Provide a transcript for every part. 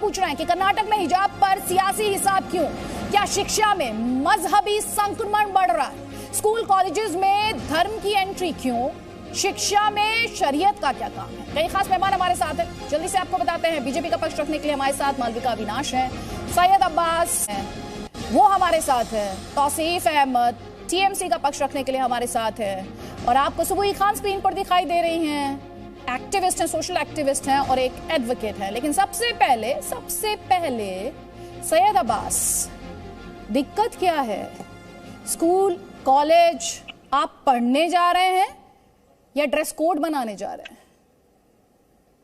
पूछ रहे हैं कि कर्नाटक में हिजाब पर सियासी हिसाब क्यों? क्या शिक्षा में मजहबी संक्रमण बढ़ रहा है? स्कूल कॉलेजेस में धर्म की एंट्री क्यों? शिक्षा में शरीयत का क्या काम है? कई खास मेहमान हमारे साथ हैं, जल्दी से आपको बताते हैं। बीजेपी का पक्ष रखने के लिए हमारे साथ मालविका अविनाश है, सैयद अब्बास है, वो हमारे साथ है, तौसीफ अहमद टीएमसी का पक्ष रखने के लिए हमारे साथ है, और आपको सुबह खान स्क्रीन पर दिखाई दे रही हैं। एक्टिविस्ट हैं, सोशल एक्टिविस्ट हैं और एक एडवोकेट है। लेकिन सबसे पहले सैयद अब्बास, दिक्कत क्या है? स्कूल कॉलेज आप पढ़ने जा रहे हैं या ड्रेस कोड बनाने जा रहे हैं?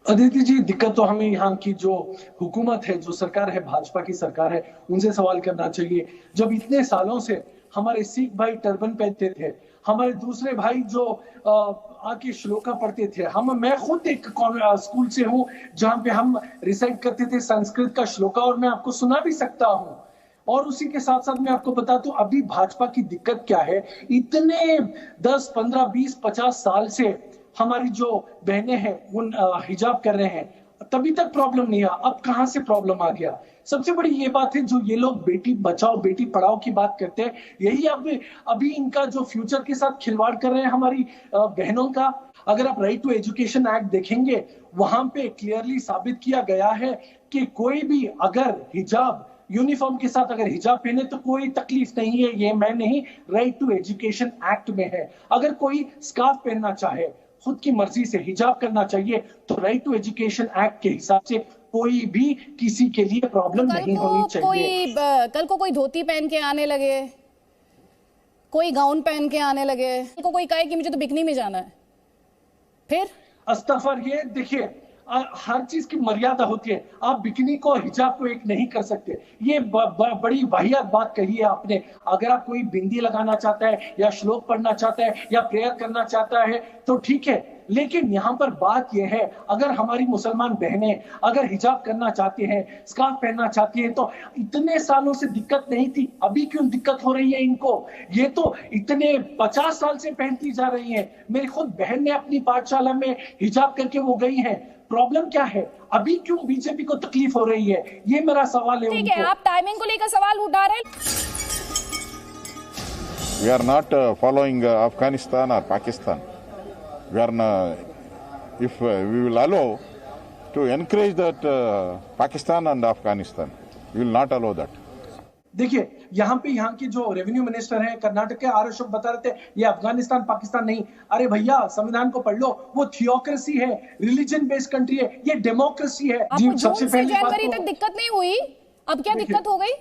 अदिति जी, दिक्कत तो हमें यहाँ की जो हुकूमत है, जो सरकार है, भाजपा की सरकार है, उनसे सवाल करना चाहिए। जब इतने सालों से हमारे सिख भाई टर्बन पहनते थे, हमारे दूसरे भाई जो आके श्लोका पढ़ते थे, मैं खुद एक स्कूल से हूँ जहाँ पे हम रिसाइट करते थे संस्कृत का श्लोका, और मैं आपको सुना भी सकता हूँ। और उसी के साथ साथ मैं आपको बता दूं अभी भाजपा की दिक्कत क्या है। इतने 10, 15, 20, 50 साल से हमारी जो बहनें हैं वो हिजाब कर रहे हैं, तभी तक प्रॉब्लम नहीं आया, अब कहां से प्रॉब्लम आ गया? सबसे बड़ी ये बात है, जो ये लोग बेटी बचाओ बेटी पढ़ाओ की बात करते हैं, यही अभी इनका जो फ्यूचर के साथ खिलवाड़ कर रहे हैं हमारी बहनों का। अगर आप राइट टू एजुकेशन एक्ट देखेंगे, वहां पे क्लियरली साबित किया गया है कि कोई भी अगर हिजाब यूनिफॉर्म के साथ अगर हिजाब पहने तो कोई तकलीफ नहीं है। ये मैं नहीं, राइट टू एजुकेशन एक्ट में है। अगर कोई स्कार्फ पहनना चाहे, खुद की मर्जी से हिजाब करना चाहिए, तो राइट टू एजुकेशन एक्ट के हिसाब से कोई भी किसी के लिए प्रॉब्लम नहीं होनी चाहिए। कल को कोई धोती पहन के आने लगे, कोई गाउन पहन के आने लगे, कल को कोई कहे कि मुझे तो बिकनी में जाना है, फिर अस्तगफुर। ये देखिए, हर चीज की मर्यादा होती है। आप बिकनी को हिजाब को एक नहीं कर सकते। ये बड़ी वाहियात बात कही है आपने। अगर आप कोई बिंदी लगाना चाहता है या श्लोक पढ़ना चाहता है या प्रेयर करना चाहता है तो ठीक है, लेकिन यहाँ पर बात यह है, अगर हमारी मुसलमान बहनें अगर हिजाब करना चाहती हैं, स्कार्फ पहनना चाहती हैं, तो इतने सालों से दिक्कत नहीं थी, अभी क्यों दिक्कत हो रही है इनको? ये तो इतने 50 साल से पहनती जा रही हैं। मेरी खुद बहन ने अपनी पाठशाला में हिजाब करके वो गई है। प्रॉब्लम क्या है? अभी क्यों बीजेपी को तकलीफ हो रही है? ये मेरा सवाल है। ठीक है, आप टाइमिंग को लेकर सवाल उठा रहे हैं। We are not following Afghanistan or Pakistan. We are if we will allow to encourage that Pakistan and Afghanistan, we will not allow that. देखिए, यहाँ के जो रेवेन्यू मिनिस्टर हैं कर्नाटक के, आर अशोक बता रहे थे ये अफगानिस्तान पाकिस्तान नहीं। अरे भैया, संविधान को पढ़ लो, वो थियोक्रेसी है, रिलीजन बेस्ड कंट्री है, ये डेमोक्रेसी है। जी, सबसे पहले जनवरी तक दिक्कत नहीं हुई, अब क्या दिक्कत हो गई?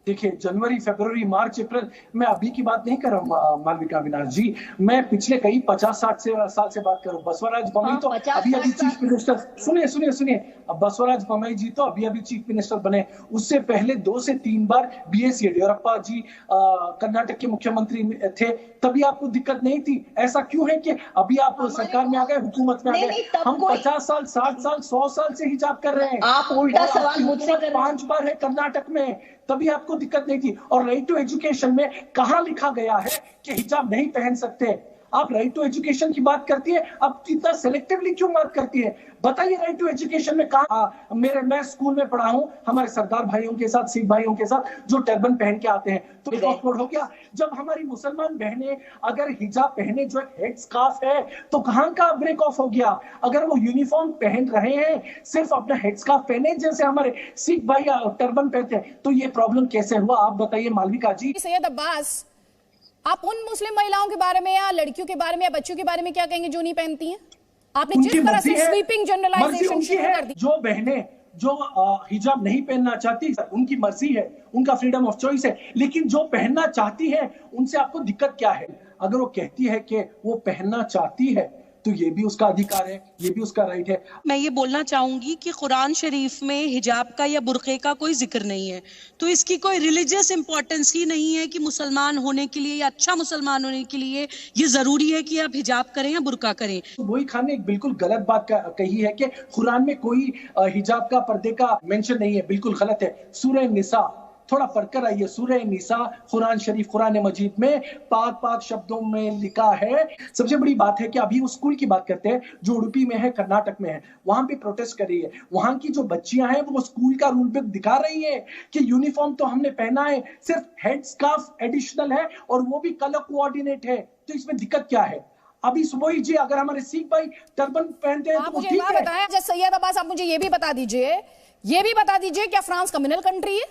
देखिए, जनवरी, फरवरी, मार्च, अप्रैल, मैं अभी की बात नहीं कर रहा हूँ मालविका अविनाश जी, मैं पिछले कई 50-60 साल से बात करूँ। बसवराज बोम्मई तो अभी चीफ मिनिस्टर, सुनिए, अब बसवराज बोम्मई जी तो अभी चीफ मिनिस्टर बने। उससे पहले 2 से 3 बार बीएस येडियुरप्पा जी कर्नाटक के मुख्यमंत्री थे, तभी आपको दिक्कत नहीं थी। ऐसा क्यों है कि अभी आप सरकार में आ गए, हुकूमत में आ गए? हम 50 साल, 60 साल, 100 साल से हिजाब कर रहे हैं। आप उल्टा सवाल मुझसे कर रहे हैं। 5 बार है कर्नाटक में, तभी आपको दिक्कत नहीं थी। और राइट टू एजुकेशन में कहां लिखा गया है कि हिजाब नहीं पहन सकते? आप राइट टू एजुकेशन की बात करती है, अब इतना सिलेक्टिवली क्यों बात करती है? बताइए, राइट टू एजुकेशन में कहा? मैं स्कूल में पढ़ा हूं हमारे सरदार भाइयों के साथ, सिख भाइयों के साथ, जो टर्बन पहन के आते हैं, तो ब्रेक ऑफ हो गया। जब हमारी मुसलमान बहनें अगर हिजाब पहने, जो हेड स्कार्फ है, तो कहां का ब्रेक ऑफ हो गया? अगर वो यूनिफॉर्म पहन रहे हैं, सिर्फ अपना हेड स्कार्फ पहने जैसे हमारे सिख भाई टर्बन पहनते हैं, तो ये प्रॉब्लम कैसे हुआ? आप बताइए मालविका जी। सैयद अब्बास, आप उन मुस्लिम महिलाओं के बारे में या लड़कियों के बारे में या बच्चों के बारे में क्या कहेंगे जो नहीं पहनती हैं? आपने जिस तरह से स्वीपिंग जनरलाइजेशन शुरू कर दी। जो बहनें जो हिजाब नहीं पहनना चाहती, उनकी मर्जी है, उनका फ्रीडम ऑफ चॉइस है, लेकिन जो पहनना चाहती है उनसे आपको दिक्कत क्या है? अगर वो कहती है कि वो पहनना चाहती है तो ये भी उसका अधिकार है, ये भी उसका राइट है। मैं ये बोलना चाहूंगी कि कुरान शरीफ में हिजाब का या बुर्के का कोई जिक्र नहीं है, तो इसकी कोई रिलीजियस इंपॉर्टेंस ही नहीं है कि मुसलमान होने के लिए या अच्छा मुसलमान होने के लिए ये जरूरी है कि आप हिजाब करें या बुर्का करें। तो वही खान ने एक बिल्कुल गलत बात कही है कि कुरान में कोई हिजाब का, पर्दे का मेंशन नहीं है, बिल्कुल गलत है। सूरह निसा थोड़ा पढ़कर आइए सूरह निसा कुरान शरीफ कुरान मजीद में पाक पाक शब्दों में लिखा है। सबसे बड़ी बात है कि अभी उस स्कूल की बात करते हैं जो उडुपी में है, कर्नाटक में है, वहां पे प्रोटेस्ट कर रही है। वहां की जो बच्चियां हैं वो स्कूल का रूल बुक दिखा रही है कि यूनिफॉर्म तो हमने पहना है, सिर्फ हेड स्कार्फ एडिशनल है और वो भी कलर कोऑर्डिनेट है, तो इसमें दिक्कत क्या है? अभी सुबोई जी अगर हमारे सिख भाई टर्बन पहनते हैं तो ठीक है। बताएं जज सैयद अब्बास, आप मुझे ये भी बता दीजिए क्या फ्रांस कम्युनल कंट्री है?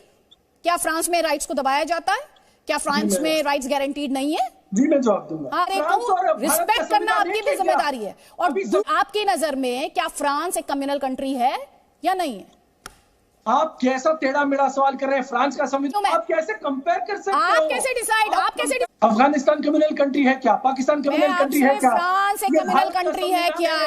क्या फ्रांस में राइट्स को दबाया जाता है? क्या फ्रांस में राइट्स गारंटीड नहीं है? जी मैं जवाब दूंगा। हाँ, देखो रिस्पेक्ट करना आपकी भी जिम्मेदारी है। और आपकी नजर में क्या फ्रांस एक कम्युनल कंट्री है या नहीं है? आप कैसा टेढ़ा मेढ़ा सवाल कर रहे हैं? फ्रांस का संविधान आप कैसे कंपेयर कर सकते हो? आप कैसे अफगानिस्तान कम्युनल कंट्री है क्या? पाकिस्तान कम्युनल कंट्री है क्या? फ्रांस एक कम्युनल कंट्री है क्या?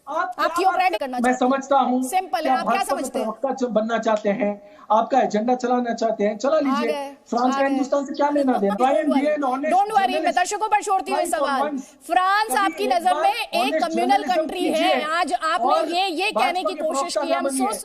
आप थियोक्रेटिक करना मैं समझता हूँ सिंपल है। आप क्या समझते हैं? बनना चाहते हैं, आपका एजेंडा चलाना चाहते हैं, चला लीजिए। फ्रांस का हिंदुस्तान से क्या लेना देना? डोंट वरी, मैं दर्शकों पर छोड़ती हूँ सवाल। फ्रांस आपकी नजर में एक कम्युनल कंट्री है? आज आपने ये कहने की कोशिश की है।